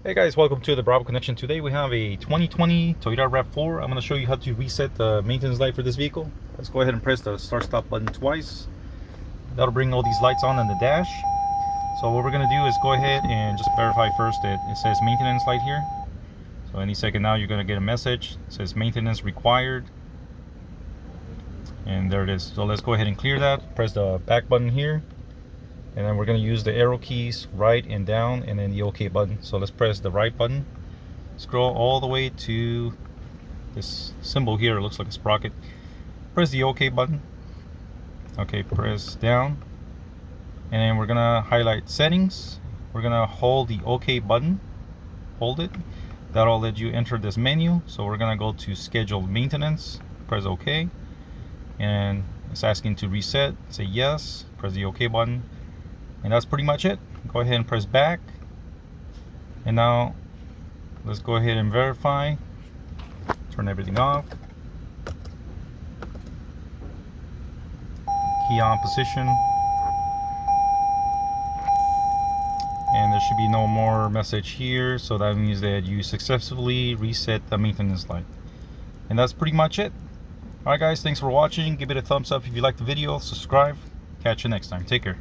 Hey guys, welcome to the Bravo Connection. Today we have a 2020 Toyota Rav4. I'm going to show you how to reset the maintenance light for this vehicle. Let's go ahead and press the start stop button twice. That'll bring all these lights on the dash. So what we're going to do is go ahead and just verify first that it says maintenance light here. So any second now you're going to get a message. It says maintenance required. And there it is. So let's go ahead and clear that. Press the back button here. And then we're going to use the arrow keys right and down, and then the OK button. So let's press the right button, scroll all the way to this symbol here. It looks like a sprocket. Press the OK button. Okay, press down, and then we're gonna highlight settings. We're gonna hold the OK button, hold it. That'll let you enter this menu. So we're gonna go to scheduled maintenance, press OK, and it's asking to reset. Say yes, press the OK button. And that's pretty much it. Go ahead and press back. And now let's go ahead and verify. Turn everything off. Key on position. And there should be no more message here. So that means that you successfully reset the maintenance light. And that's pretty much it. Alright guys, thanks for watching. Give it a thumbs up if you liked the video. Subscribe. Catch you next time. Take care.